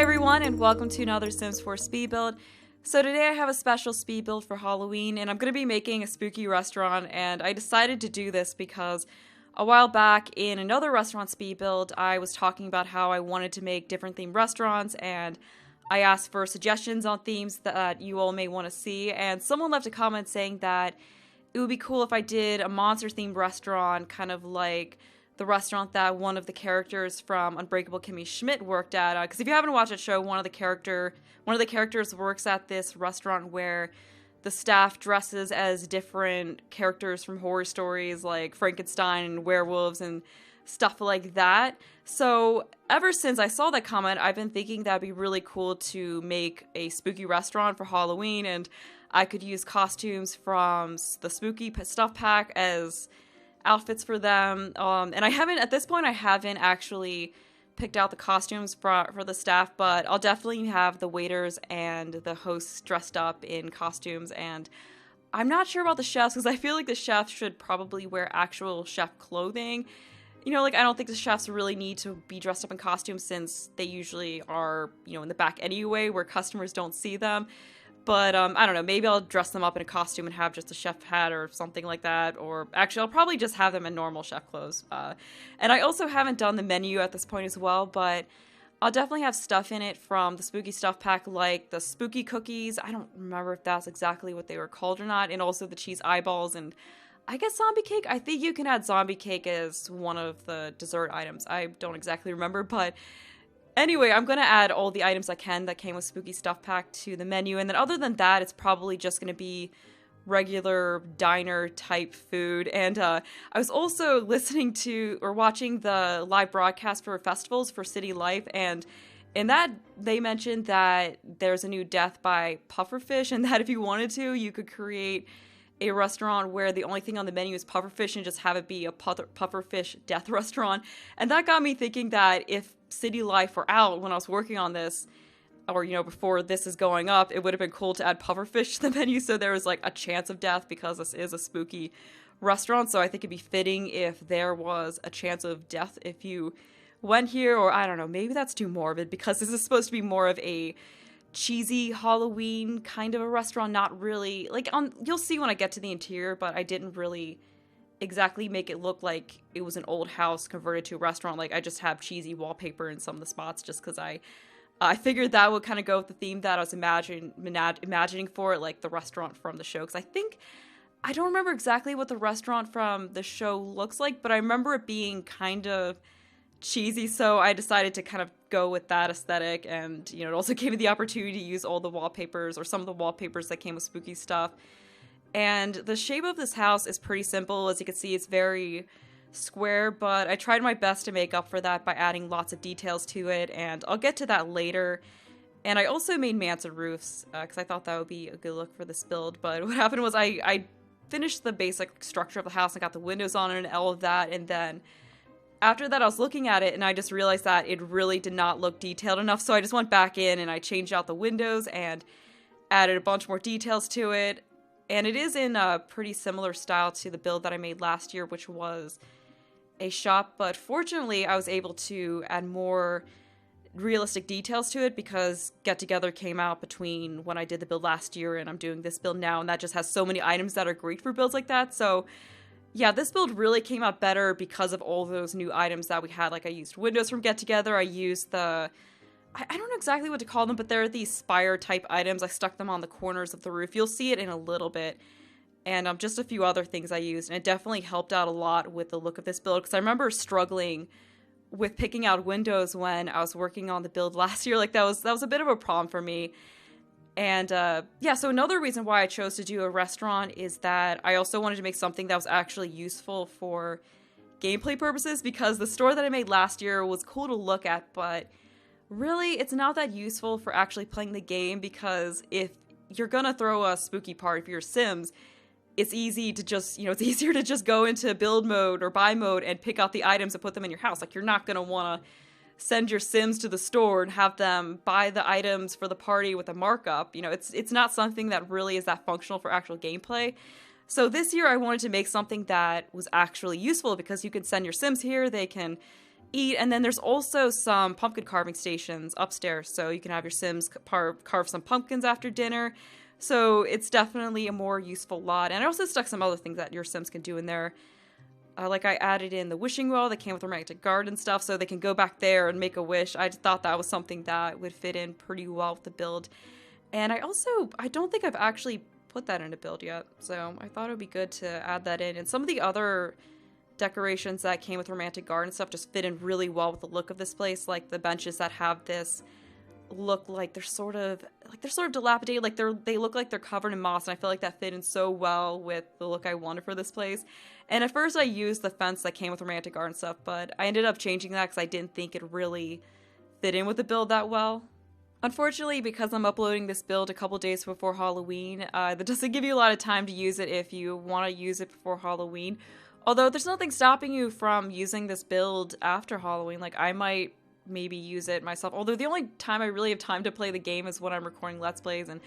Hi everyone, and welcome to another Sims 4 speed build. So today I have a special speed build for Halloween, and I'm going to be making a spooky restaurant, and I decided to do this because a while back in another restaurant speed build, I was talking about how I wanted to make different themed restaurants, and I asked for suggestions on themes that you all may want to see, and someone left a comment saying that it would be cool if I did a monster-themed restaurant, kind of like the restaurant that one of the characters from Unbreakable Kimmy Schmidt worked at. Because if you haven't watched that show, one of the characters works at this restaurant where the staff dresses as different characters from horror stories like Frankenstein and werewolves and stuff like that. So ever since I saw that comment, I've been thinking that'd be really cool to make a spooky restaurant for Halloween, and I could use costumes from the spooky stuff pack as outfits for them. And at this point I haven't actually picked out the costumes for the staff, but I'll definitely have the waiters and the hosts dressed up in costumes. And I'm not sure about the chefs, because I feel like the chefs should probably wear actual chef clothing. You know, like, I don't think the chefs really need to be dressed up in costumes, since they usually are, you know, in the back anyway, where customers don't see them. But, I don't know, maybe I'll dress them up in a costume and have just a chef hat or something like that. Or, actually, I'll probably just have them in normal chef clothes. And I also haven't done the menu at this point as well, but I'll definitely have stuff in it from the spooky stuff pack, like the spooky cookies. I don't remember if that's exactly what they were called or not. And also the cheese eyeballs, and I guess zombie cake. I think you can add zombie cake as one of the dessert items. I don't exactly remember, but anyway, I'm going to add all the items I can that came with Spooky Stuff Pack to the menu, and then other than that, it's probably just going to be regular diner-type food. And I was also listening to, or watching the live broadcast for festivals for City Life, and in that, they mentioned that there's a new death by pufferfish, and that if you wanted to, you could create a restaurant where the only thing on the menu is pufferfish and just have it be a pufferfish death restaurant. And that got me thinking that if City Life were out when I was working on this, or, you know, before this is going up, it would have been cool to add pufferfish to the menu so there was like a chance of death, because this is a spooky restaurant. So I think it'd be fitting if there was a chance of death if you went here. Or I don't know, maybe that's too morbid, because this is supposed to be more of a cheesy Halloween kind of a restaurant. Not really, like, you'll see when I get to the interior, but I didn't really exactly make it look like it was an old house converted to a restaurant. Like, I just have cheesy wallpaper in some of the spots, just because I figured that would kind of go with the theme that I was imagining for it, like the restaurant from the show. Because I don't remember exactly what the restaurant from the show looks like, but I remember it being kind of cheesy, so I decided to kind of go with that aesthetic. And, you know, it also gave me the opportunity to use all the wallpapers, or some of the wallpapers that came with spooky stuff. And the shape of this house is pretty simple. As you can see, it's very square, but I tried my best to make up for that by adding lots of details to it, and I'll get to that later. And I also made manta roofs, because I thought that would be a good look for this build. But what happened was I finished the basic structure of the house and got the windows on it and all of that, and then after that I was looking at it and I just realized that it really did not look detailed enough, so I just went back in and I changed out the windows and added a bunch more details to it. And it is in a pretty similar style to the build that I made last year, which was a shop, but fortunately I was able to add more realistic details to it, because Get Together came out between when I did the build last year and I'm doing this build now, and that just has so many items that are great for builds like that. So yeah, this build really came out better because of all those new items that we had. Like, I used windows from Get Together, I used I don't know exactly what to call them, but they're these spire type items. I stuck them on the corners of the roof. You'll see it in a little bit. And just a few other things I used, and it definitely helped out a lot with the look of this build, because I remember struggling with picking out windows when I was working on the build last year. Like, that was a bit of a problem for me. And yeah, so another reason why I chose to do a restaurant is that I also wanted to make something that was actually useful for gameplay purposes, because the store that I made last year was cool to look at, but really it's not that useful for actually playing the game, because if you're gonna throw a spooky party for your Sims, it's easy to just, you know, it's easier to just go into build mode or buy mode and pick out the items and put them in your house. Like, you're not gonna want to send your Sims to the store and have them buy the items for the party with a markup. You know, it's not something that really is that functional for actual gameplay. So this year I wanted to make something that was actually useful, because you can send your Sims here, they can eat. And then there's also some pumpkin carving stations upstairs, so you can have your Sims carve some pumpkins after dinner. So it's definitely a more useful lot. And I also stuck some other things that your Sims can do in there. Like I added in the wishing well that came with romantic garden stuff, so they can go back there and make a wish. I just thought that was something that would fit in pretty well with the build. And I don't think I've actually put that in a build yet, so I thought it would be good to add that in. And some of the other decorations that came with romantic garden stuff just fit in really well with the look of this place, like the benches that have this look like they're sort of dilapidated, like they look like they're covered in moss, and I feel like that fit in so well with the look I wanted for this place. And at first I used the fence that came with romantic garden stuff, but I ended up changing that because I didn't think it really fit in with the build that well. Unfortunately, because I'm uploading this build a couple days before Halloween, that doesn't give you a lot of time to use it if you want to use it before Halloween. Although there's nothing stopping you from using this build after Halloween. Like, I might maybe use it myself, although the only time I really have time to play the game is when I'm recording Let's Plays, and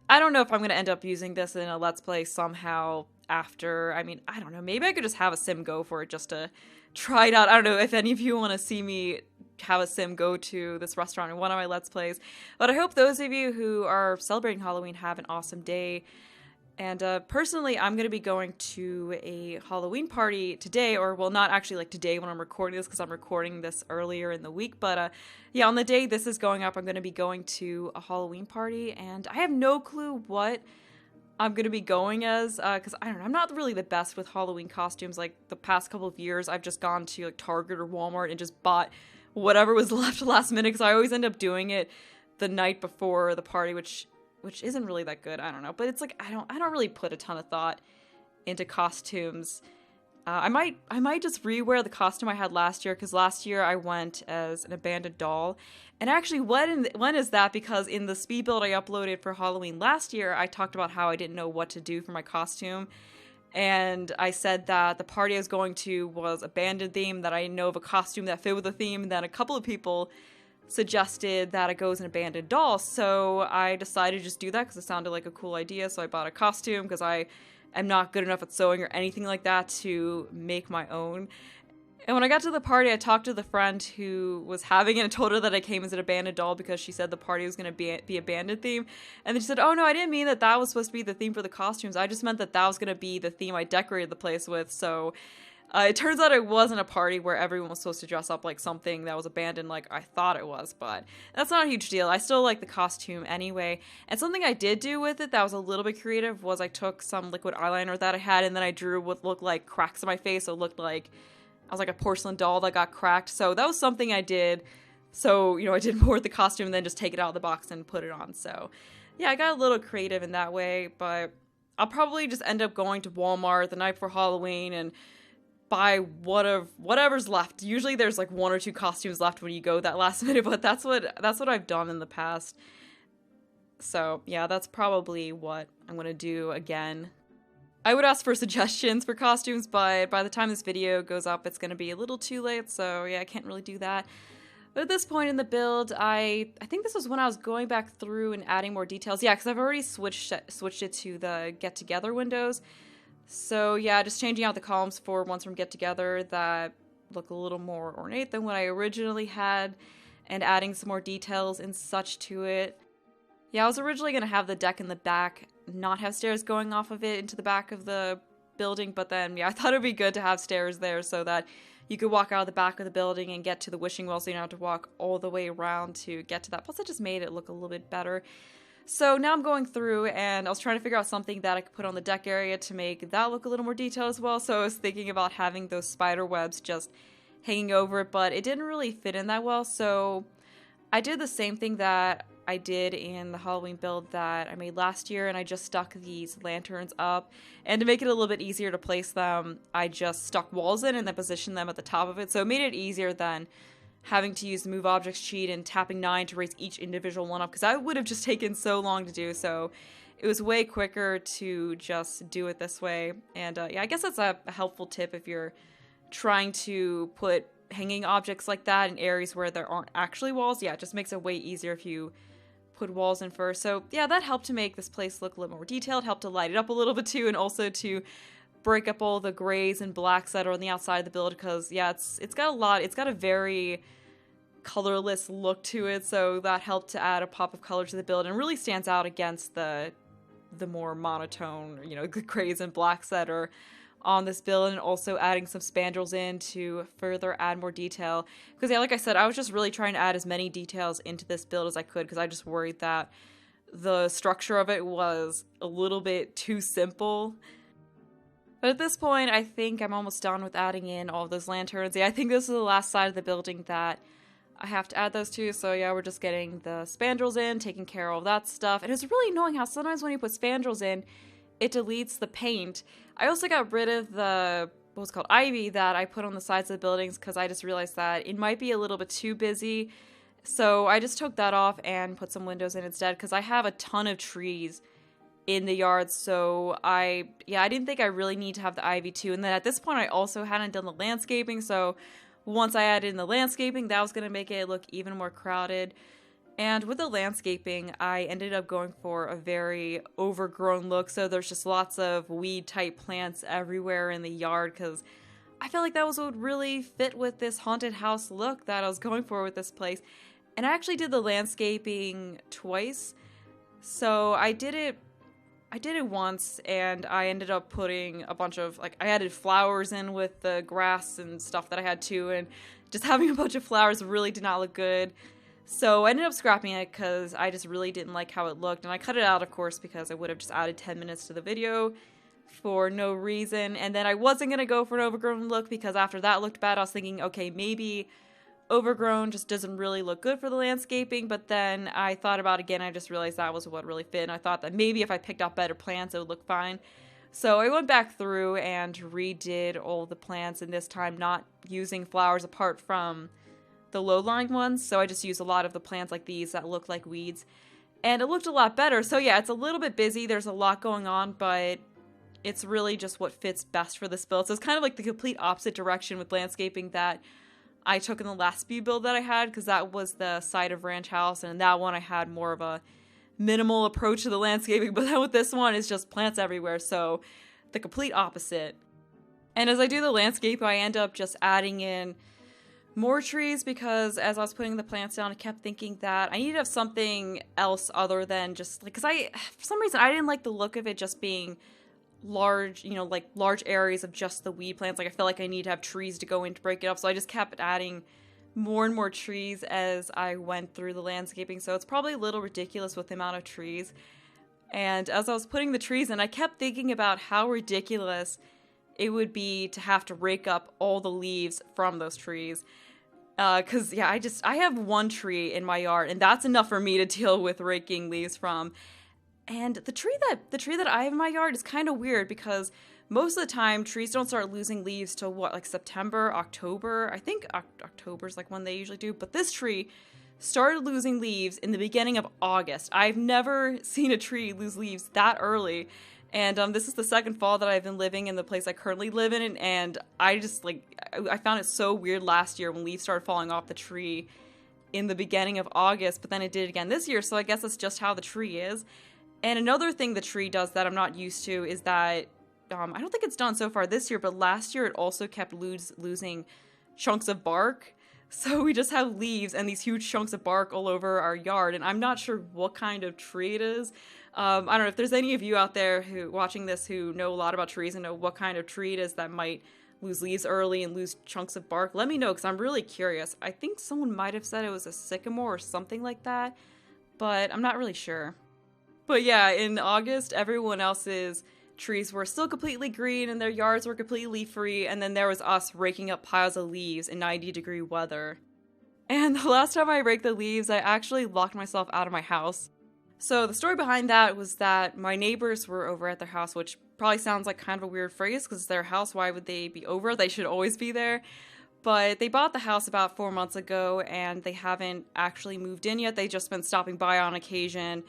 I don't know if I'm going to end up using this in a Let's Play somehow after. I mean, I don't know, maybe I could just have a sim go for it just to try it out. I don't know if any of you want to see me have a sim go to this restaurant in one of my Let's Plays, but I hope those of you who are celebrating Halloween have an awesome day. And personally, I'm going to be going to a Halloween party today, or well, not actually like today when I'm recording this, because I'm recording this earlier in the week, but yeah, on the day this is going up, I'm going to be going to a Halloween party, and I have no clue what I'm going to be going as, because I don't know, I'm not really the best with Halloween costumes. Like, the past couple of years, I've just gone to like Target or Walmart and just bought whatever was left last minute, because I always end up doing it the night before the party, which isn't really that good. I don't know, but it's like I don't really put a ton of thought into costumes. I might just rewear the costume I had last year, because last year I went as an abandoned doll. And actually, when is that? Because in the speed build I uploaded for Halloween last year, I talked about how I didn't know what to do for my costume. And I said that the party I was going to was abandoned theme, that I didn't know of a costume that fit with the theme, and then a couple of people suggested that I go as an abandoned doll, so I decided to just do that because it sounded like a cool idea. So I bought a costume, because I am not good enough at sewing or anything like that to make my own. And when I got to the party, I talked to the friend who was having it and told her that I came as an abandoned doll because she said the party was going to be abandoned theme. And then she said, oh no, I didn't mean that was supposed to be the theme for the costumes. I just meant that was going to be the theme I decorated the place with. So it turns out it wasn't a party where everyone was supposed to dress up like something that was abandoned like I thought it was, but that's not a huge deal. I still like the costume anyway. And something I did do with it that was a little bit creative was I took some liquid eyeliner that I had, and then I drew what looked like cracks in my face, so it looked like I was like a porcelain doll that got cracked. So that was something I did. So, I did more with the costume and then just take it out of the box and put it on. So yeah, I got a little creative in that way, but I'll probably just end up going to Walmart the night before Halloween and buy whatever's left. Usually there's like one or two costumes left when you go that last minute, but that's what I've done in the past. So yeah, that's probably what I'm gonna do again. I would ask for suggestions for costumes, but by the time this video goes up, it's gonna be a little too late, so yeah, I can't really do that. But at this point in the build, I think this was when I was going back through and adding more details. Yeah, because I've already switched it to the get together windows. So yeah, just changing out the columns for ones from Get Together that look a little more ornate than what I originally had, and adding some more details and such to it. Yeah, I was originally going to have the deck in the back not have stairs going off of it into the back of the building, but then yeah, I thought it'd be good to have stairs there so that you could walk out of the back of the building and get to the wishing well, so you don't have to walk all the way around to get to that. Plus it just made it look a little bit better. So now I'm going through and I was trying to figure out something that I could put on the deck area to make that look a little more detailed as well. So I was thinking about having those spider webs just hanging over it, but it didn't really fit in that well. So I did the same thing that I did in the Halloween build that I made last year, and I just stuck these lanterns up. And to make it a little bit easier to place them, I just stuck walls in and then positioned them at the top of it. So it made it easier than having to use the move objects cheat and tapping 9 to raise each individual one up, because that would have just taken so long to do. So it was way quicker to just do it this way. And yeah, I guess that's a helpful tip if you're trying to put hanging objects like that in areas where there aren't actually walls. Yeah, it just makes it way easier if you put walls in first. So yeah, that helped to make this place look a little more detailed, helped to light it up a little bit too, and also to break up all the grays and blacks that are on the outside of the build, because yeah, it's got a very colorless look to it, so that helped to add a pop of color to the build and really stands out against the more monotone, you know, grays and blacks that are on this build, and also adding some spandrels in to further add more detail. Because yeah, like I said, I was just really trying to add as many details into this build as I could, because I just worried that the structure of it was a little bit too simple. But at this point, I think I'm almost done with adding in all of those lanterns. Yeah, I think this is the last side of the building that I have to add those to, so yeah, we're just getting the spandrels in, taking care of all that stuff. And it's really annoying how sometimes when you put spandrels in, it deletes the paint. I also got rid of the, what was called, ivy that I put on the sides of the buildings, because I just realized that it might be a little bit too busy. So I just took that off and put some windows in instead, because I have a ton of trees in the yard, so I didn't think I really need to have the ivy too. And then at this point, I also hadn't done the landscaping, so once I added in the landscaping, that was going to make it look even more crowded. And with the landscaping, I ended up going for a very overgrown look, so there's just lots of weed-type plants everywhere in the yard, because I felt like that was what would really fit with this haunted house look that I was going for with this place. And I actually did the landscaping twice, so I did it once, and I ended up putting a bunch of, like, I added flowers in with the grass and stuff that I had too, and just having a bunch of flowers really did not look good. So I ended up scrapping it because I just really didn't like how it looked, and I cut it out, of course, because I would have just added 10 minutes to the video for no reason. And then I wasn't going to go for an overgrown look, because after that looked bad, I was thinking, okay, maybe overgrown just doesn't really look good for the landscaping. But then I thought about it again, I just realized that was what really fit, and I thought that maybe if I picked out better plants, it would look fine. So I went back through and redid all the plants, and this time not using flowers apart from the low-lying ones, so I just used a lot of the plants like these that look like weeds, and it looked a lot better. So yeah, it's a little bit busy, there's a lot going on, but it's really just what fits best for this build. So it's kind of like the complete opposite direction with landscaping that I took in the last speed build that I had, because that was the side of ranch house, and in that one I had more of a minimal approach to the landscaping, but then with this one it's just plants everywhere, so the complete opposite. And as I do the landscape, I end up just adding in more trees, because as I was putting the plants down, I kept thinking that I needed to have something else other than just, like, because for some reason, I didn't like the look of it just being large, you know, like large areas of just the weed plants. Like, I felt like I need to have trees to go in to break it up, so I just kept adding more and more trees as I went through the landscaping, so it's probably a little ridiculous with the amount of trees. And as I was putting the trees in, I kept thinking about how ridiculous it would be to have to rake up all the leaves from those trees. Because, yeah, I have one tree in my yard, and that's enough for me to deal with raking leaves from. And the tree that I have in my yard is kind of weird, because most of the time, trees don't start losing leaves till, what, like September, October? I think October's like when they usually do, but this tree started losing leaves in the beginning of August. I've never seen a tree lose leaves that early. And this is the second fall that I've been living in the place I currently live in, and I just, like, I found it so weird last year when leaves started falling off the tree in the beginning of August, but then it did again this year, so I guess that's just how the tree is. And another thing the tree does that I'm not used to is that, I don't think it's done so far this year, but last year it also kept losing chunks of bark. So we just have leaves and these huge chunks of bark all over our yard, and I'm not sure what kind of tree it is. I don't know if there's any of you out there who watching this who know a lot about trees and know what kind of tree it is that might lose leaves early and lose chunks of bark. Let me know, because I'm really curious. I think someone might have said it was a sycamore or something like that, but I'm not really sure. But yeah, in August, everyone else's trees were still completely green and their yards were completely leaf-free, and then there was us raking up piles of leaves in 90-degree weather. And the last time I raked the leaves, I actually locked myself out of my house. So the story behind that was that my neighbors were over at their house, which probably sounds like kind of a weird phrase because it's their house. Why would they be over? They should always be there. But they bought the house about 4 months ago, and they haven't actually moved in yet. They've just been stopping by on occasion,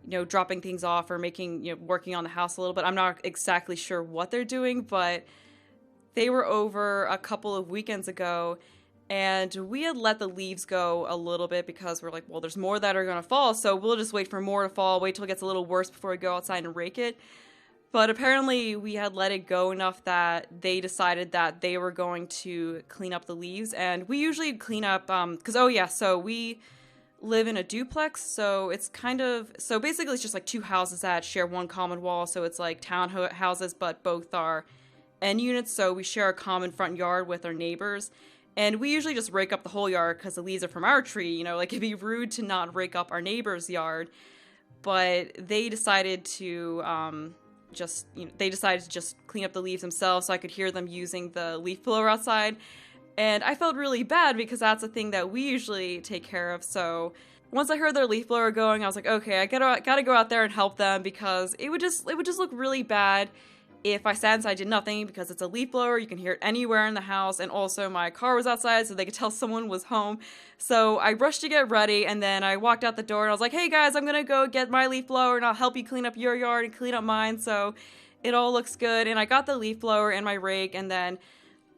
you know, dropping things off or working on the house a little bit. I'm not exactly sure what they're doing, but they were over a couple of weekends ago, and we had let the leaves go a little bit because we're like, well, there's more that are going to fall, so we'll just wait for more to fall, wait till it gets a little worse before we go outside and rake it. But apparently we had let it go enough that they decided that they were going to clean up the leaves. And we usually clean up, because, oh yeah, so we live in a duplex, so it's kind of, so basically it's just like two houses that share one common wall, so it's like townhouses, but both are end units, so we share a common front yard with our neighbors. And we usually just rake up the whole yard because the leaves are from our tree, you know, like it'd be rude to not rake up our neighbor's yard. But they decided to, they decided to just clean up the leaves themselves, so I could hear them using the leaf blower outside. And I felt really bad because that's a thing that we usually take care of. So once I heard their leaf blower going, I was like, okay, I gotta go out there and help them, because it would just look really bad if I sat inside, did nothing, because it's a leaf blower, you can hear it anywhere in the house, and also my car was outside, so they could tell someone was home. So I rushed to get ready, and then I walked out the door, and I was like, hey guys, I'm gonna go get my leaf blower, and I'll help you clean up your yard and clean up mine, so it all looks good. And I got the leaf blower and my rake, and then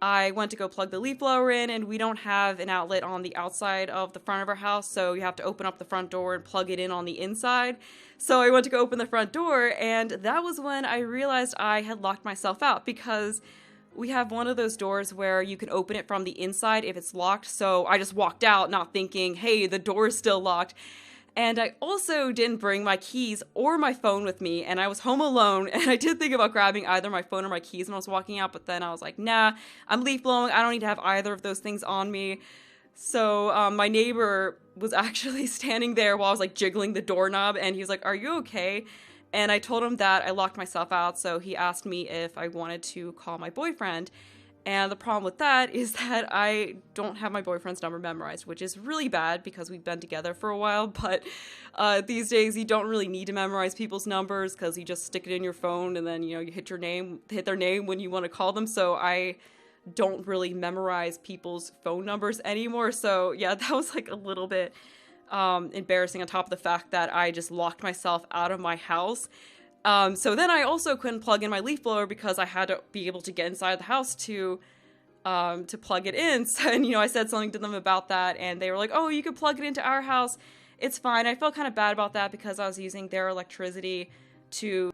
I went to go plug the leaf blower in, and we don't have an outlet on the outside of the front of our house, so you have to open up the front door and plug it in on the inside. So I went to go open the front door, and that was when I realized I had locked myself out, because we have one of those doors where you can open it from the inside if it's locked. So I just walked out not thinking, hey, the door is still locked. And I also didn't bring my keys or my phone with me, and I was home alone, and I did think about grabbing either my phone or my keys when I was walking out, but then I was like, nah, I'm leaf blowing, I don't need to have either of those things on me. So my neighbor was actually standing there while I was like jiggling the doorknob, and he was like, are you okay? And I told him that I locked myself out, so he asked me if I wanted to call my boyfriend. And the problem with that is that I don't have my boyfriend's number memorized, which is really bad because we've been together for a while. But these days you don't really need to memorize people's numbers, because you just stick it in your phone and then, you know, you hit their name when you want to call them. So I don't really memorize people's phone numbers anymore. So yeah, that was like a little bit embarrassing, on top of the fact that I just locked myself out of my house. So then I also couldn't plug in my leaf blower because I had to be able to get inside the house to plug it in. So, and, you know, I said something to them about that, and they were like, oh, you could plug it into our house. It's fine. I felt kind of bad about that because I was using their electricity to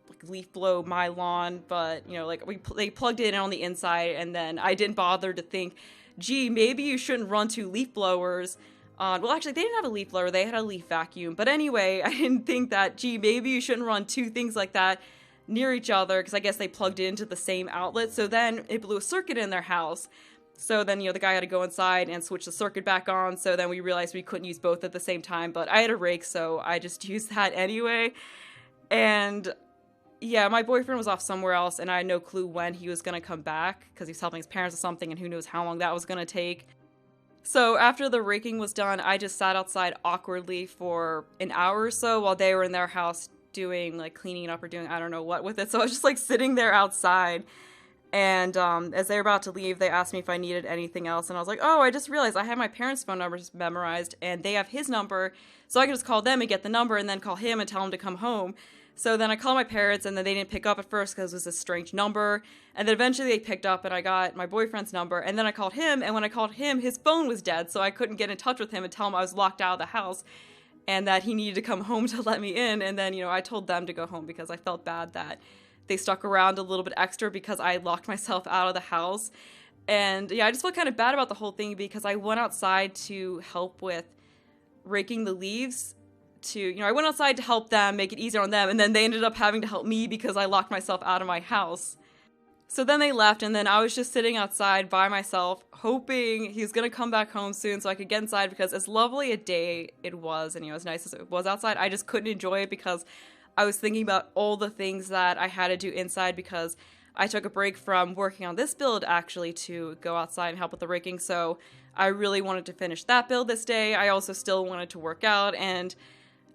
like leaf blow my lawn, but, you know, like they plugged it in on the inside, and then I didn't bother to think, gee, maybe you shouldn't run two leaf blowers. Well, actually, they didn't have a leaf blower, they had a leaf vacuum. But anyway, I didn't think that, gee, maybe you shouldn't run two things like that near each other, because I guess they plugged it into the same outlet. So then it blew a circuit in their house. So then, you know, the guy had to go inside and switch the circuit back on. So then we realized we couldn't use both at the same time. But I had a rake, so I just used that anyway. And yeah, my boyfriend was off somewhere else, and I had no clue when he was going to come back, because he was helping his parents or something, and who knows how long that was going to take. So after the raking was done, I just sat outside awkwardly for an hour or so while they were in their house doing, like, cleaning it up or doing I don't know what with it. So I was just, like, sitting there outside. And as they were about to leave, they asked me if I needed anything else. And I was like, oh, I just realized I have my parents' phone numbers memorized, and they have his number. So I can just call them and get the number and then call him and tell him to come home. So then I called my parents, and then they didn't pick up at first because it was a strange number. And then eventually they picked up, and I got my boyfriend's number. And then I called him, and when I called him, his phone was dead, so I couldn't get in touch with him and tell him I was locked out of the house and that he needed to come home to let me in. And then, you know, I told them to go home because I felt bad that they stuck around a little bit extra because I locked myself out of the house. And yeah, I just felt kind of bad about the whole thing because I went outside to help with raking the leaves. I went outside to help them, make it easier on them, and then they ended up having to help me because I locked myself out of my house. So then they left, and then I was just sitting outside by myself, hoping he was going to come back home soon so I could get inside, because as lovely a day it was, and, you know, as nice as it was outside, I just couldn't enjoy it because I was thinking about all the things that I had to do inside, because I took a break from working on this build, actually, to go outside and help with the raking, so I really wanted to finish that build this day. I also still wanted to work out, and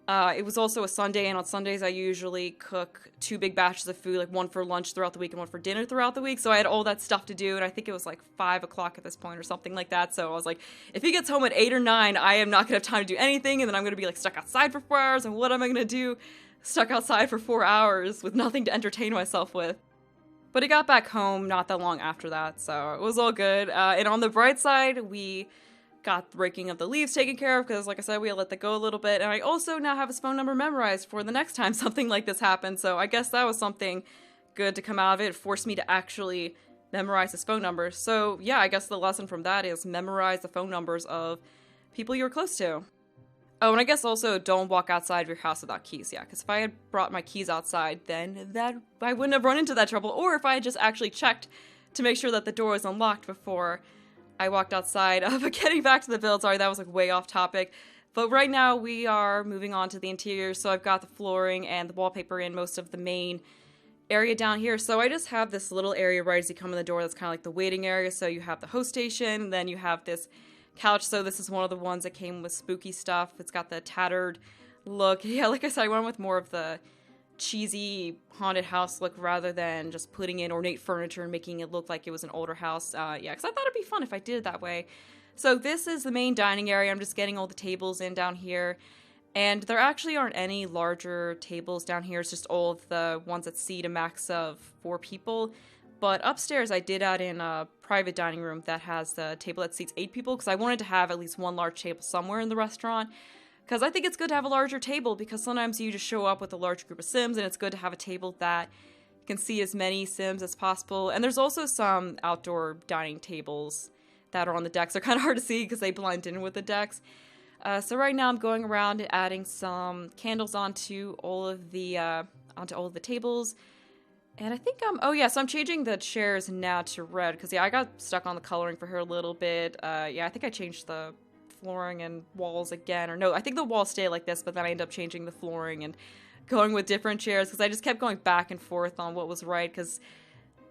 it was also a Sunday, and on Sundays I usually cook 2 big batches of food, like one for lunch throughout the week and one for dinner throughout the week, so I had all that stuff to do, and I think it was like 5 o'clock at this point or something like that, so I was like, if he gets home at 8 or 9, I am not going to have time to do anything, and then I'm going to be like stuck outside for 4 hours, and what am I going to do stuck outside for 4 hours with nothing to entertain myself with? But he got back home not that long after that, so it was all good, and on the bright side, we got the raking of the leaves taken care of because, like I said, we let that go a little bit. And I also now have his phone number memorized for the next time something like this happens. So I guess that was something good to come out of it. It forced me to actually memorize his phone number. So yeah, I guess the lesson from that is memorize the phone numbers of people you're close to. Oh, and I guess also don't walk outside of your house without keys, yeah, because if I had brought my keys outside, then I wouldn't have run into that trouble, or if I had just actually checked to make sure that the door was unlocked before I walked outside. But getting back to the build, sorry, that was like way off topic, but right now we are moving on to the interior, so I've got the flooring and the wallpaper in most of the main area down here, so I just have this little area right as you come in the door that's kind of like the waiting area, so you have the host station, then you have this couch. So this is one of the ones that came with spooky stuff. It's got the tattered look. Yeah, like I said, I went with more of the cheesy haunted house look rather than just putting in ornate furniture and making it look like it was an older house. Yeah, because I thought it'd be fun if I did it that way. So this is the main dining area. I'm just getting all the tables in down here. And there actually aren't any larger tables down here. It's just all of the ones that seat a max of 4 people. But upstairs, I did add in a private dining room that has the table that seats 8 people because I wanted to have at least one large table somewhere in the restaurant. Because I think it's good to have a larger table because sometimes you just show up with a large group of Sims and it's good to have a table that can seat as many Sims as possible. And there's also some outdoor dining tables that are on the decks. They're kind of hard to see because they blend in with the decks. So right now I'm going around and adding some candles onto all of the tables. And I think so I'm changing the chairs now to red, because yeah, I got stuck on the coloring for her a little bit. Yeah, I think I changed the flooring and walls again, or no, I think the walls stay like this, but then I ended up changing the flooring and going with different chairs, because I just kept going back and forth on what was right, because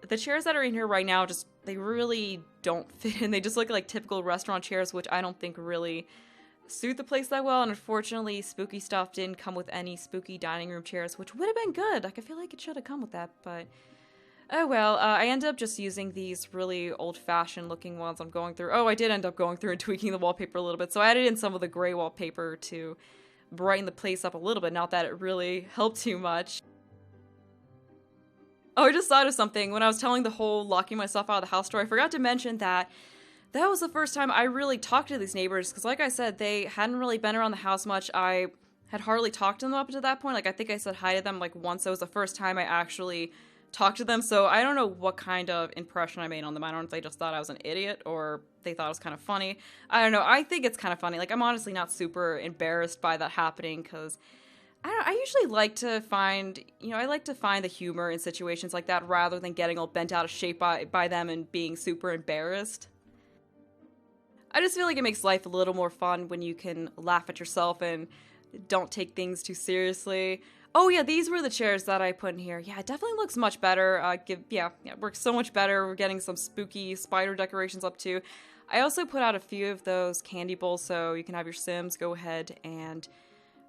the chairs that are in here right now, they really don't fit in. They just look like typical restaurant chairs, which I don't think really suit the place that well, and unfortunately spooky stuff didn't come with any spooky dining room chairs, which would have been good. Like, I feel like it should have come with that, but oh well. I ended up just using these really old-fashioned looking ones I'm going through. Oh, I did end up going through and tweaking the wallpaper a little bit, so I added in some of the gray wallpaper to brighten the place up a little bit, not that it really helped too much. Oh, I just thought of something. When I was telling the whole locking myself out of the house story, I forgot to mention that was the first time I really talked to these neighbors, because like I said, they hadn't really been around the house much. I had hardly talked to them up to that point. Like, I think I said hi to them like once. It was the first time I actually talked to them, so I don't know what kind of impression I made on them. I don't know if they just thought I was an idiot or they thought it was kind of funny. I don't know. I think it's kind of funny. Like, I'm honestly not super embarrassed by that happening, because I usually like to find, I like to find the humor in situations like that rather than getting all bent out of shape by them and being super embarrassed. I just feel like it makes life a little more fun when you can laugh at yourself and don't take things too seriously. Oh yeah, these were the chairs that I put in here. Yeah, it definitely looks much better. It works so much better. We're getting some spooky spider decorations up too. I also put out a few of those candy bowls so you can have your Sims go ahead and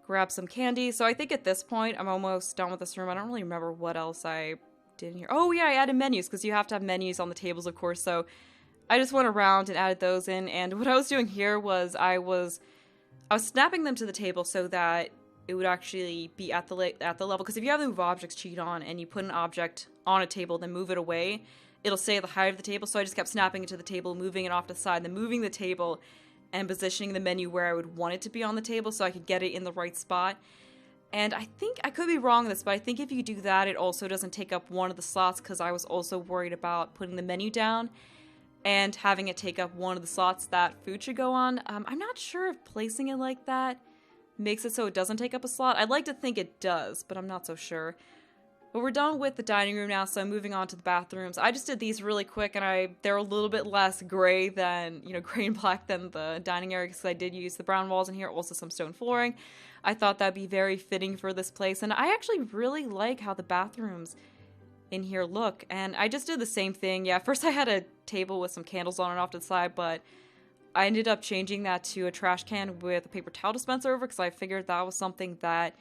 grab some candy. So I think at this point, I'm almost done with this room. I don't really remember what else I did in here. Oh yeah, I added menus, because you have to have menus on the tables, of course, so I just went around and added those in, and what I was doing here was I was snapping them to the table so that it would actually be at the level, because if you have the move objects cheat on and you put an object on a table then move it away, it'll stay at the height of the table. So I just kept snapping it to the table, moving it off to the side, then moving the table and positioning the menu where I would want it to be on the table so I could get it in the right spot. And I think, I could be wrong on this, but I think if you do that, it also doesn't take up one of the slots, because I was also worried about putting the menu down and having it take up one of the slots that food should go on. I'm not sure if placing it like that makes it so it doesn't take up a slot. I'd like to think it does, but I'm not so sure. But we're done with the dining room now, so I'm moving on to the bathrooms. I just did these really quick, and they're a little bit less gray than, gray and black than the dining area, because I did use the brown walls in here, also some stone flooring. I thought that'd be very fitting for this place, and I actually really like how the bathrooms in here look, and I just did the same thing. Yeah, first I had a table with some candles on it off to the side, but I ended up changing that to a trash can with a paper towel dispenser over, because I figured that was something that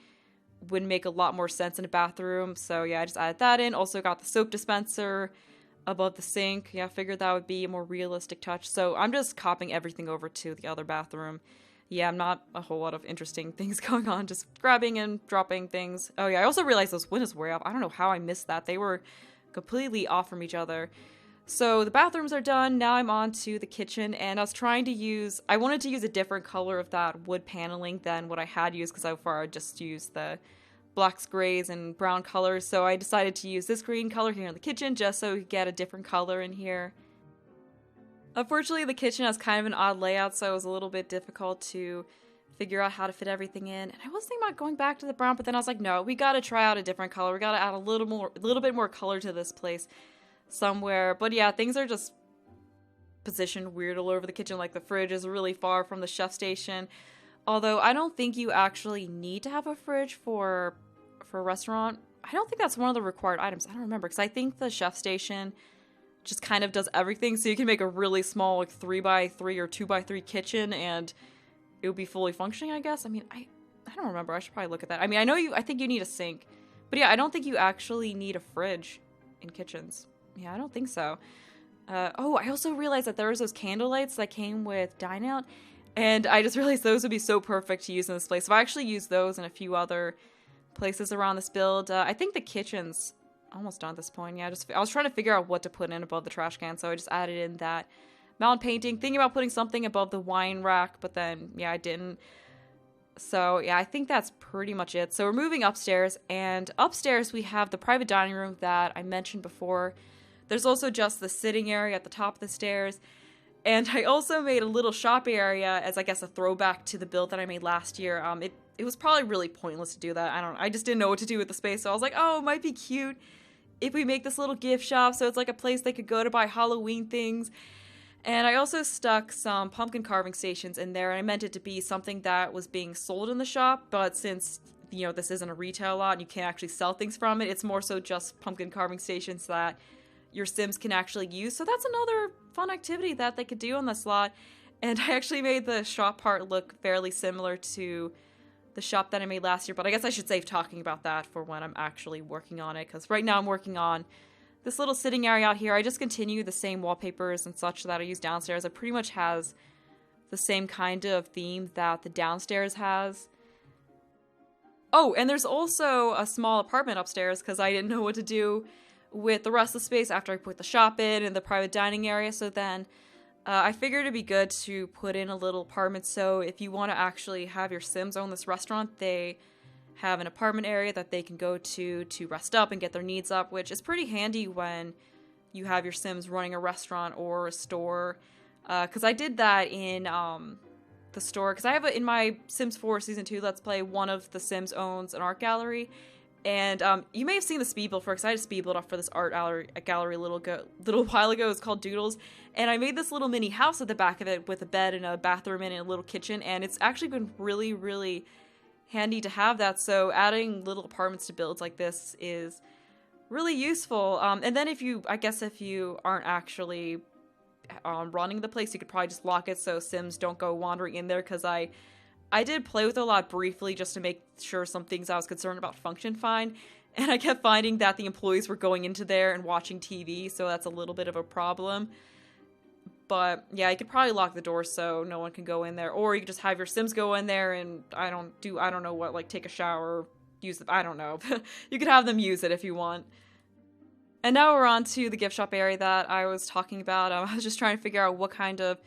would make a lot more sense in a bathroom. So yeah, I just added that in. Also got the soap dispenser above the sink. Yeah, I figured that would be a more realistic touch. So I'm just copying everything over to the other bathroom. Yeah, not a whole lot of interesting things going on, just grabbing and dropping things. Oh yeah, I also realized those windows were up. I don't know how I missed that. They were completely off from each other. So the bathrooms are done. Now I'm on to the kitchen, and I wanted to use a different color of that wood paneling than what I had used, because so far I just used the blacks, grays, and brown colors. So I decided to use this green color here in the kitchen just so we could get a different color in here. Unfortunately, the kitchen has kind of an odd layout, so it was a little bit difficult to figure out how to fit everything in. And I was thinking about going back to the brown, but then I was like, no, we gotta try out a different color. We gotta add a little bit more color to this place somewhere. But yeah, things are just positioned weird all over the kitchen. Like the fridge is really far from the chef station. Although I don't think you actually need to have a fridge for a restaurant. I don't think that's one of the required items. I don't remember, because I think the chef station just kind of does everything. So you can make a really small, like 3x3 or 2x3 kitchen and it would be fully functioning, I guess. I mean, I don't remember. I should probably look at that. I mean, I think you need a sink. But yeah, I don't think you actually need a fridge in kitchens. Yeah, I don't think so. Oh, I also realized that there was those candle lights that came with Dine Out. And I just realized those would be so perfect to use in this place. So I actually used those in a few other places around this build. I think the kitchen's almost done at this point. Yeah, I was trying to figure out what to put in above the trash can, so I just added in that mountain painting, thinking about putting something above the wine rack, but then, yeah, I didn't. So, yeah, I think that's pretty much it. So we're moving upstairs, and upstairs we have the private dining room that I mentioned before. There's also just the sitting area at the top of the stairs, and I also made a little shop area as, I guess, a throwback to the build that I made last year. It was probably really pointless to do that. I just didn't know what to do with the space, so I was like, oh, it might be cute if we make this little gift shop, so it's like a place they could go to buy Halloween things. And I also stuck some pumpkin carving stations in there, and I meant it to be something that was being sold in the shop, but since, you know, this isn't a retail lot and you can't actually sell things from it, it's more so just pumpkin carving stations that your Sims can actually use. So that's another fun activity that they could do on this lot. And I actually made the shop part look fairly similar to the shop that I made last year, but I guess I should save talking about that for when I'm actually working on it, because right now I'm working on this little sitting area out here. I just continue the same wallpapers and such that I use downstairs. It pretty much has the same kind of theme that the downstairs has. Oh, and there's also a small apartment upstairs because I didn't know what to do with the rest of the space after I put the shop in and the private dining area, so then I figured it'd be good to put in a little apartment, so if you want to actually have your Sims own this restaurant, they have an apartment area that they can go to rest up and get their needs up, which is pretty handy when you have your Sims running a restaurant or a store. Because I did that in the store, because I have in my Sims 4 Season 2 Let's Play, one of the Sims owns an art gallery. And you may have seen the speed build for it, because I had a speed build up for this art gallery a little while ago. It's called Doodles. And I made this little mini house at the back of it with a bed and a bathroom and a little kitchen. And it's actually been really, really handy to have that. So adding little apartments to builds like this is really useful. And then if you aren't actually running the place, you could probably just lock it so Sims don't go wandering in there, because I did play with it a lot briefly just to make sure some things I was concerned about function fine, and I kept finding that the employees were going into there and watching TV, so that's a little bit of a problem. But yeah, you could probably lock the door so no one can go in there, or you could just have your Sims go in there and I don't know what, like take a shower, use it, I don't know. You could have them use it if you want. And now we're on to the gift shop area that I was talking about. I was just trying to figure out what kind of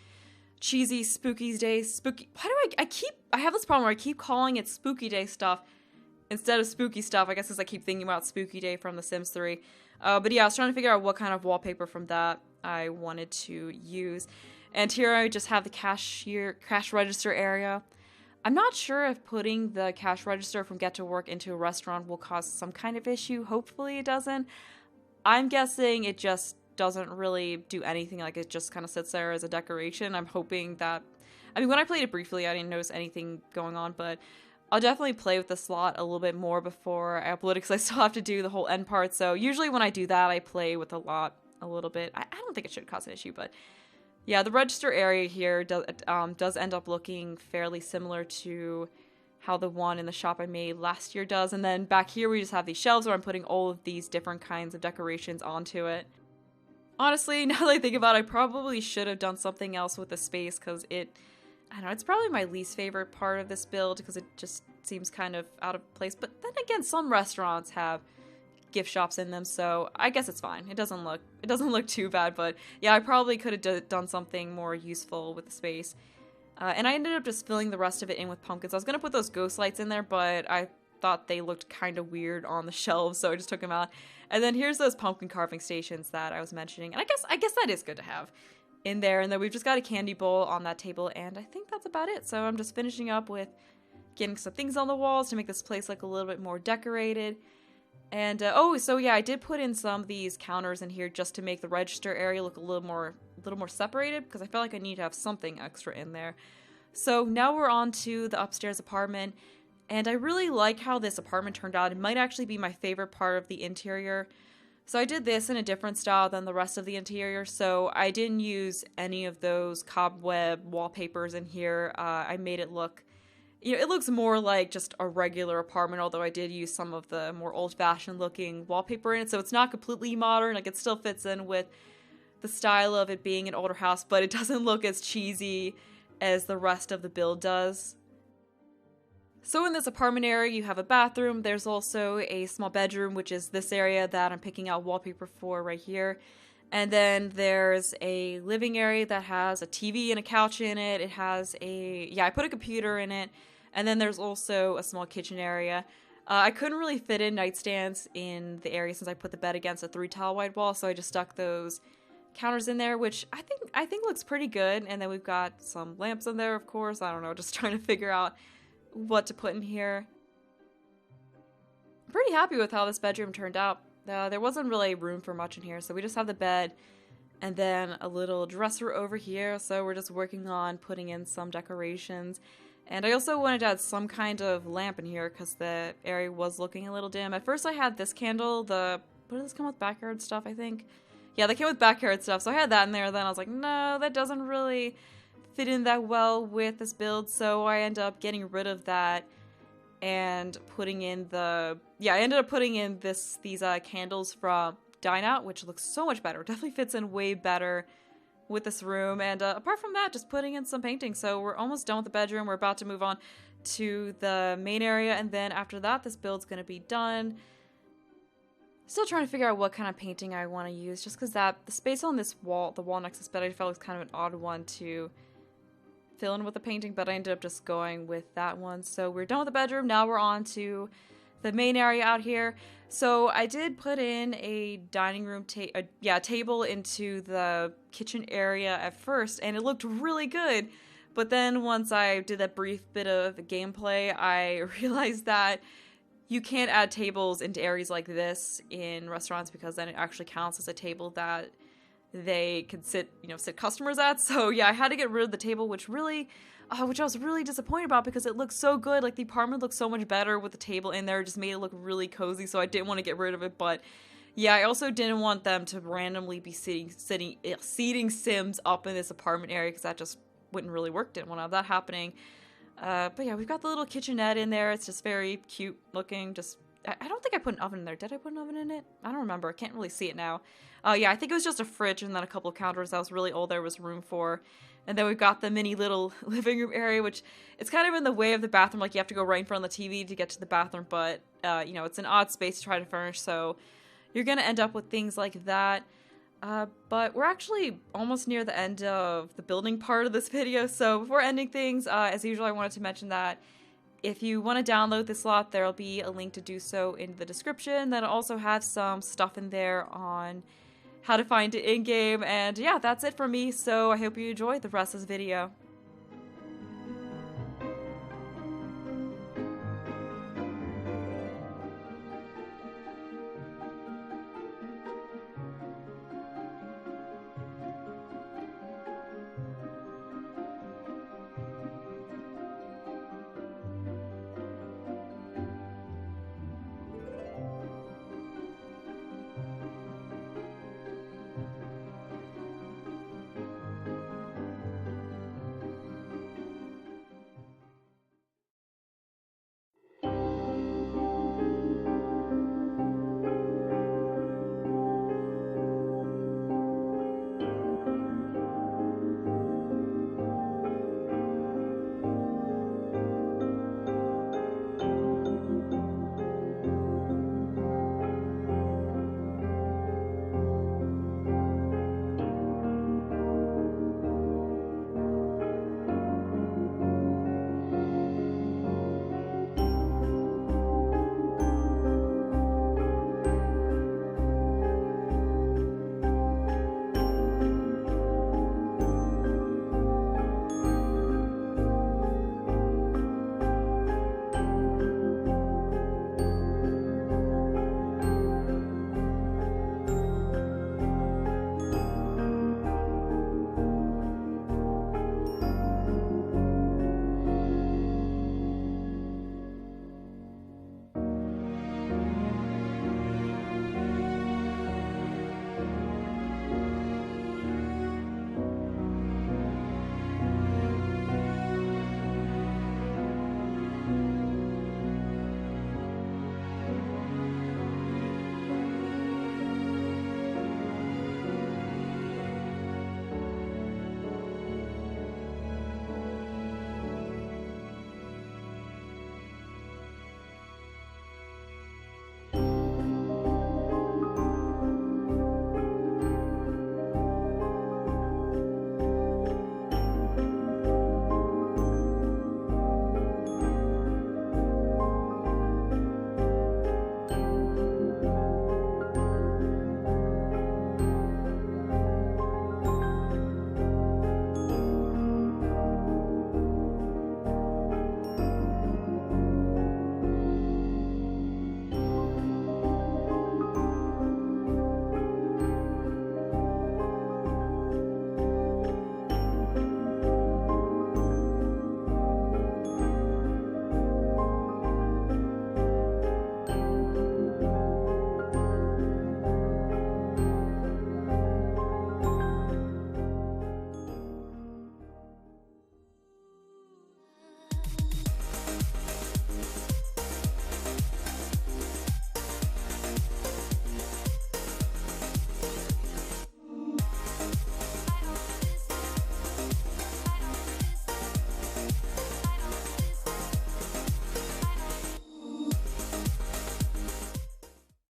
cheesy spooky day why do I have this problem where I keep calling it spooky day stuff instead of spooky stuff, I guess, because I keep thinking about spooky day from The Sims 3. But yeah, I was trying to figure out what kind of wallpaper from that I wanted to use. And here I just have the cash register area. I'm not sure if putting the cash register from Get to Work into a restaurant will cause some kind of issue. Hopefully it doesn't. I'm guessing it just doesn't really do anything, like it just kind of sits there as a decoration. I'm hoping that, I mean, when I played it briefly, I didn't notice anything going on, but I'll definitely play with the slot a little bit more before I upload it, because I still have to do the whole end part. So usually when I do that, I play with the lot a little bit. I don't think it should cause an issue, but yeah, the register area here does end up looking fairly similar to how the one in the shop I made last year does. And then back here, we just have these shelves where I'm putting all of these different kinds of decorations onto it. Honestly, now that I think about it, I probably should have done something else with the space, because I don't know, it's probably my least favorite part of this build, because it just seems kind of out of place. But then again, some restaurants have gift shops in them, so I guess it's fine. It doesn't look too bad, but yeah, I probably could have done something more useful with the space. And I ended up just filling the rest of it in with pumpkins. I was gonna put those ghost lights in there, but I thought they looked kind of weird on the shelves, so I just took them out. And then here's those pumpkin carving stations that I was mentioning, and I guess that is good to have in there. And then we've just got a candy bowl on that table, and I think that's about it. So I'm just finishing up with getting some things on the walls to make this place look a little bit more decorated. And oh, so yeah, I did put in some of these counters in here just to make the register area look a little more separated, because I felt like I need to have something extra in there. So now we're on to the upstairs apartment, and I really like how this apartment turned out. It might actually be my favorite part of the interior. So I did this in a different style than the rest of the interior, so I didn't use any of those cobweb wallpapers in here. I made it look, it looks more like just a regular apartment, although I did use some of the more old-fashioned looking wallpaper in it, so it's not completely modern. Like, it still fits in with the style of it being an older house, but it doesn't look as cheesy as the rest of the build does. So in this apartment area, you have a bathroom. There's also a small bedroom, which is this area that I'm picking out wallpaper for right here. And then there's a living area that has a TV and a couch in it. It has I put a computer in it. And then there's also a small kitchen area. I couldn't really fit in nightstands in the area since I put the bed against a 3-tile wide wall, so I just stuck those counters in there, which I think looks pretty good. And then we've got some lamps in there, of course. I don't know, just trying to figure out what to put in here. I'm pretty happy with how this bedroom turned out. There wasn't really room for much in here, so we just have the bed and then a little dresser over here, so we're just working on putting in some decorations. And I also wanted to add some kind of lamp in here because the area was looking a little dim. At first I had this candle, what does this come with, backyard stuff, I think? Yeah, they came with backyard stuff, so I had that in there. Then I was like, no, that doesn't really fit in that well with this build, so I end up getting rid of that and putting in I ended up putting in these candles from Dine Out, which looks so much better. It definitely fits in way better with this room. And apart from that, just putting in some painting. So we're almost done with the bedroom. We're about to move on to the main area, and then after that, this build's gonna be done. Still trying to figure out what kind of painting I want to use, just because the space on this wall, the wall next to this bed, I felt was kind of an odd one to fill in with the painting, but I ended up just going with that one. So we're done with the bedroom. Now we're on to the main area out here. So I did put in a dining room table into the kitchen area at first, and it looked really good. But then once I did that brief bit of gameplay, I realized that you can't add tables into areas like this in restaurants, because then it actually counts as a table that they could sit customers at. So yeah, I had to get rid of the table, which I was really disappointed about, because it looked so good. Like, the apartment looked so much better with the table in there. It just made it look really cozy, so I didn't want to get rid of it. But yeah, I also didn't want them to randomly be seating Sims up in this apartment area, because that just wouldn't really work. Didn't want to have that happening. But yeah, we've got the little kitchenette in there. It's just very cute looking. I don't think I put an oven in there. Did I put an oven in it? I don't remember. I can't really see it now. Yeah, I think it was just a fridge and then a couple of counters. That was really all there was room for. And then we've got the mini little living room area, which it's kind of in the way of the bathroom. Like, you have to go right in front of the TV to get to the bathroom, but it's an odd space to try to furnish, so you're gonna end up with things like that. But we're actually almost near the end of the building part of this video, so before ending things, as usual, I wanted to mention that if you want to download this lot, there'll be a link to do so in the description. That'll also have some stuff in there on how to find it in-game, and yeah, that's it for me, so I hope you enjoyed the rest of this video.